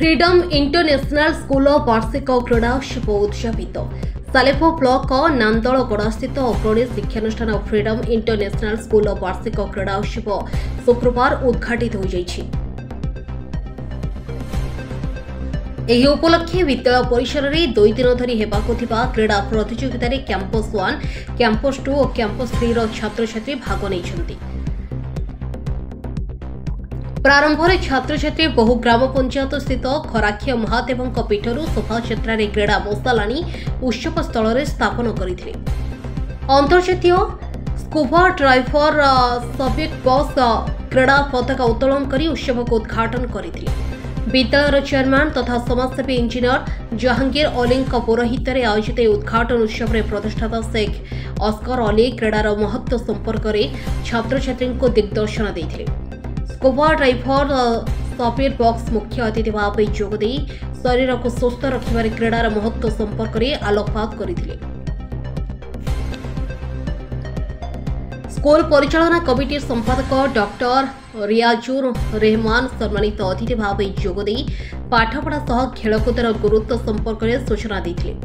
Freedom International school वार्षिक क्रीड़ोत्सव उद्यापित Salepur block नांदलगड़ा स्थित अग्रणी शिक्षानुष्ठान फ्रीडम इंटरनेशनल स्कूल वार्षिक क्रीड़ोत्सव शुक्रवार उद्घाटित हो जाइछि। ଏହି ଉପଲକ୍ଷେ ବିଦ୍ୟାଳୟ ପରିସରରେ 2 ଦିନ ଧରି ହେବାକୁ ଥିବା କ୍ରୀଡ଼ା ପ୍ରତିଯୋଗିତାରେ କ୍ୟାମ୍ପସ୍ 1, କ୍ୟାମ୍ପସ୍ 2 ଓ କ୍ୟାମ୍ପସ୍ 3 ର ଛାତ୍ରଛାତ୍ରୀ ଭାଗ ନେଇଛନ୍ତି। प्रारंभरे छात्रछात्री बहु ग्राम पंचायत स्थित खराखिया महादेवଙ୍କ पीठରୁ शोभायात्राରେ क्रीड़ा मशालाणी उत्सव स्थल में स्थापन करथिले। अंतर्जातीय स्कूबा ड्राइवर सब्जेक्ट बस क्रीड़ा पताका उत्तोलन कर उत्सव को उद्घाटन करथिले। विद्यालय चेयरमैन तथा समाजसेवी इंजीनियर जहांगीर अली पौरोहित में आयोजित उद्घाटन उत्सव में प्रतिष्ठाता शेख अस्कर अली क्रीडार महत्व संपर्क में छात्रछात्री को दिग्दर्शन देते। स्कूबा ड्राइवर सफिर बॉक्स मुख्य अतिथि भाव जोगदे शरीर को सुस्थ रखिबार क्रीडार महत्व संपर्क में आलोकपात करथिले। स्कूल परिचालना कमिटी संपादक डॉक्टर रियाजुर रहमान सम्मानित अतिथि भाव जोगदे पाठपढ़ा सह खेलकूदर गुरुत्व संपर्क में सूचना देथिले।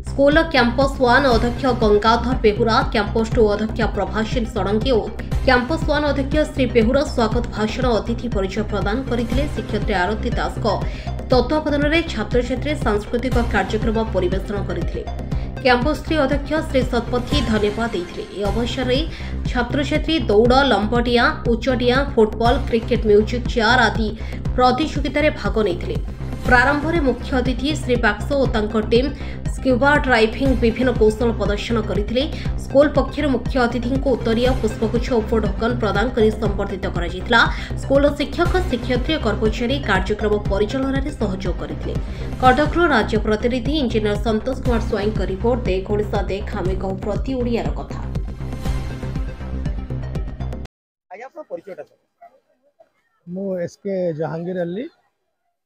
स्कूल कैंपस 1 अध्यक्ष गंगाधर बेहुरा, कैंपस 2 अध्यक्ष प्रभासिन षडंगी और कैंपस 1 अध्यक्ष श्री बेहुरा स्वागत भाषण अतिथि परिचय प्रदान करथिले। शिक्षयित्री आरती दास तत्वावधान में छात्रछात्री सांस्कृतिक कार्यक्रम परिवेषण करथिले। कैंपस 3 अध्यक्ष श्री सतपथी धन्यवाद देथिले। अवसर में छात्रछात्री दौड़, लंबडिया, उच्चडिया, फुटबॉल, क्रिकेट, म्यूजिक चेयर आदि प्रतियोगिता में भाग नेथिले। प्रारंभ में मुख्य अतिथि श्री बाक्सो और तांको टीम स्क्यूबा ड्राइविंग विभिन्न कौशल प्रदर्शन करथिले। स्कूल पक्षर मुख्य अतिथि को उत्तरीय पुष्पगुच्छ और ढक्कन प्रदान कर संबर्धित करा। स्कूल शिक्षक, शिक्षयित्री और कर्मचारी कार्यक्रम परिचालन में सहयोग करथिले। कटक राज्य प्रतिनिधि इंजीनियर संतोष कुमार स्वाई का रिपोर्ट। देख ओडिशा देख आमे कहू प्रति ओडियार कथा। मु SK Jahangir Ali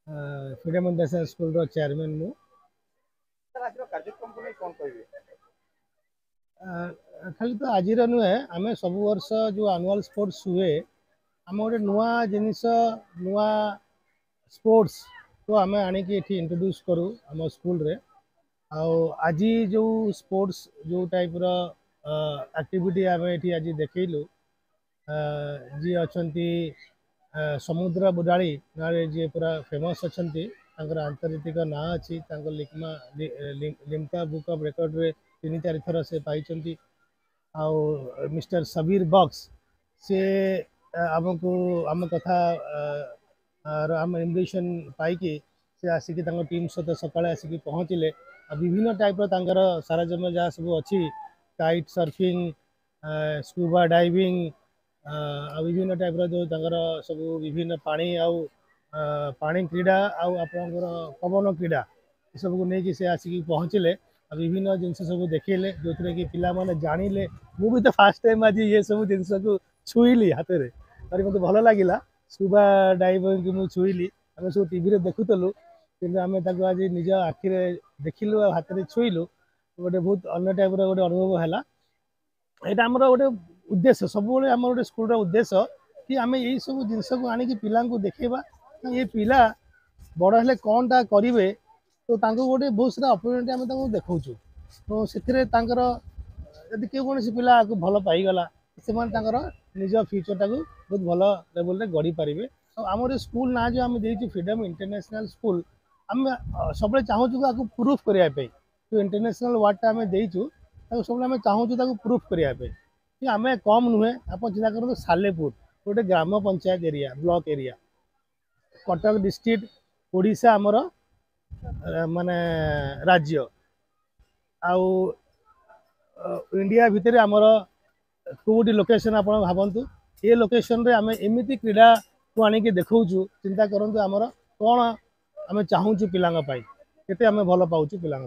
Freedom International School रो चेयरमैन मु। खाली तो आज नुहे आम सब वर्ष जो एनुअल स्पोर्ट्स हुए आम गोटे नुआ जिनिस नुआ स्पोर्ट्स को आम आणिकी इंट्रोड्यूस करूँ आम स्कूल रे। आज जो स्पोर्ट्स जो टाइप रो एक्टिविटी आम ये आज देखलु जी अच्छा समुद्र बुडाली ना जी पूरा फेमस अच्छा आंतर्जातिक ना अच्छी लिम्का बुक ऑफ रिकॉर्ड रे 3-4 थर से पाई। मिस्टर सबीर बॉक्स से आमको आम कथा आम इनविटेशन पाई से आसिक टीम सहित सकाଳେ आसिक पहुँचले। विभिन्न टाइप सारा जम जहाँ सब अच्छी काइट सर्फिंग, स्कूबा डाइविंग, विभिन्न टाइप जो सब विभिन्न पानी आउ पानी क्रीड़ा आपर पवन क्रीड़ा सब को लेकिन से आसिक पहुँचले। विभिन्न जिन सब देखेले जो थे कि पिला माने जानिले। मु भी तो फास्ट टाइम आज ये सब जिन को छुईली हाथ में और मत भल लगे। स्कूबा डाइविंग की मुझे छुईली आम सब टीवी देखुलु कि आम आज निज आखिरे देखिलु हाथ में छुईलु गोटे बहुत अन्य टाइप गोटे अनुभव है। यहाँ आम गोटे उद्देश्य सब आम गोटे स्कूल उद्देश्य कि आम यही सब जिन को आणिकी पिला देखा ये पिला बड़ हेले कौन टा करेंगे तो गोटे बहुत सारा अपॉर्चुनिटी आम देखा तो से यदि क्यों कौन पिला आपको भल पाईगला से निज फ्यूचर टाक बहुत भल लेवल गढ़ी पारे। तो आम स्कूल ना जो आम देती फ्रीडम इंटरनेशनल स्कूल आम सब चाहूँ आपको प्रूफ करने जो इंटरनेशनल वार्ड आम देचु सब आम चाहूँ प्रूफ करने कि आम कम नुहे। आप चिंता करूँ सालेपुर गोटे ग्राम panchayat area block area Cuttack district Odisha आमर माने राज्य आउ इंडिया भितर आमर कोटी लोकेशन आप भावतु ये लोकेशन रे आम एमती क्रीड़ा को आणिकी देखु। चिंता करूँ आमर कौन आम चाहूँ पिला केते आम भल पाऊँ पिला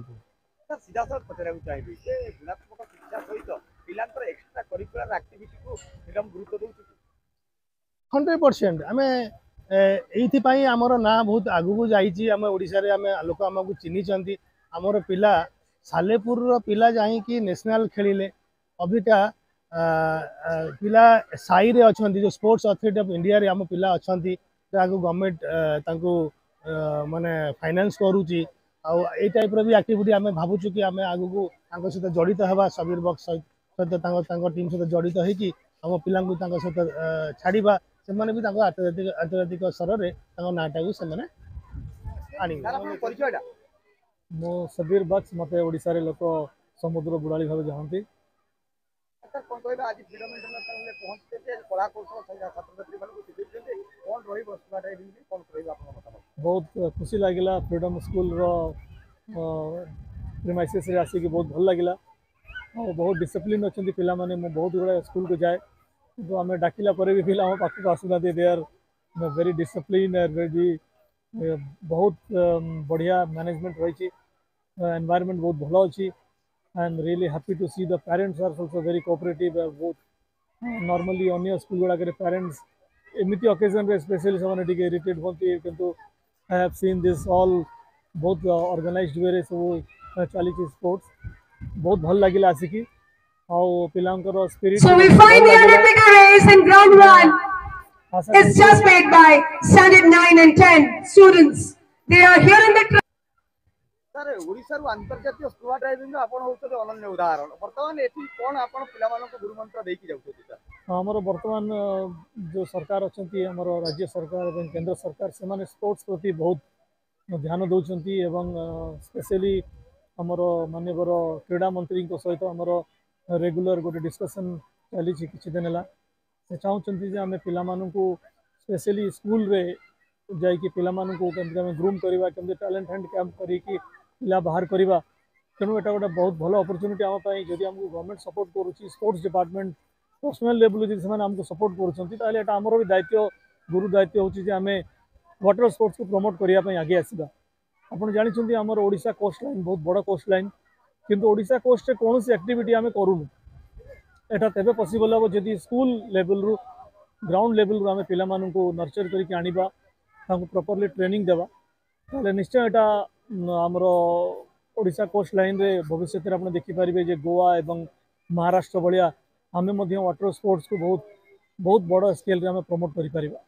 100% आम ये आमर ना बहुत आगू जाइए। आम ओडिशा रे आम लोक आमको चिन्हिंट आमर पिला सालेपुर पिला जाकि नेशनल खेलिले अबिका पिला साई रे अच्छा जो स्पोर्ट्स अथॉरिटी ऑफ इंडिया रे आम पिला अच्छा गवर्नमेंट माने फाइनेंस करूची आई टाइप रो भी एक्टिविटी आम भावुँ कि आम आग को सहित जड़ित हवा सबीर बक्स सहित टीम सहित जड़ित होगी आम पिला सहित छाड़ा से भी आंतर्जातिक स्तर में नाटा को आने मो सबीर बक्स मत ओडिशा रे लोक समुद्र बुड़ाली भाव जानती बहुत खुशी लगिला फ्रीडम स्कूल प्रिमाइसेस रे आसिक बहुत भल लगिला और बहुत डिसिप्लिन अच्छा पिला माने मु बहुत गुड़ा स्कूल को जाए तो आम डाकिला भी पिला आम पाखक आसुना they are very discipline very बहुत बढ़िया मैनेजमेंट रही एनवायरनमेंट बहुत भल अच्छी I am really happy to see the parents are also very cooperative बहुत नॉर्मली अन्य स्कूल गुड़ाक पेरेंट्स एमती ओकेजन रे स्पेशली से इरिटेट होती किंतु I have seen this all बहुत ऑर्गेनाइज्ड वे सब चली स्पोर्ट्स बहुत भल लगिला आसिकी और पिलांकर spirit So we find the Olympic race in ground one. It's just made by standard 9 and 10 students. They are here in the sir Odisha रु अंतर्जातीय स्कूबा ड्राइविंग आपण होते अनन्य उदाहरण वर्तमान एठी कोन आपण पिला मानको गुरुमंत्र देकी जाउछथि सर हमर वर्तमान जो सरकार अच्छी हमर राज्य सरकार और केंद्र सरकार से माने स्पोर्ट्स प्रति बहुत ध्यान दौरान एवं स्पेशली हमर माननीय क्रीड़ा मंत्री सहित हमर रेगुलर गोटे डिस्कसन चली किसी दिन है से चाहते आम पिलामानंकु स्पेशली स्कूल रे जाइए पिलामानंकु केमती ग्रूम करवा केमती टैलेंट हैंड कैंप करी पिला बाहर करवा तेणु एटा गोटे बहुत भल अपॉर्चुनिटी आम जदि आमको गवर्नमेंट सपोर्ट करुच्ची स्पोर्ट्स डिपार्टमेंट पर्सनल लेवल जब से आमको सपोर्ट करें आमर भी दायित्व गुरु दायित्व होची आम वाटर स्पोर्ट्स को प्रमोट करने आगे आसवा आपड़ जानते आमर ओडिशा कोस्ट लाइन बहुत बड़ कोस्ट लाइन किंतु ओडिशा कोस्ट रे कौन एक्टिविटी आम करूँ एटा तेबे पॉसिबल हम जदि स्कूल लेवल रु ग्राउंड लेवल रु आम पिला माननकु नर्चर करके आनिबा तांको प्रॉपर्ली ट्रेनिंग देबा ताले निश्चय एटा आमर ओडिशा कोस्ट लाइन रे भविष्य में आप देखिपारे जे गोवा एवं महाराष्ट्र भाया आम वाटर स्पोर्ट्स को बहुत बहुत बड़ स्केल रे आम प्रमोट करि परिबा।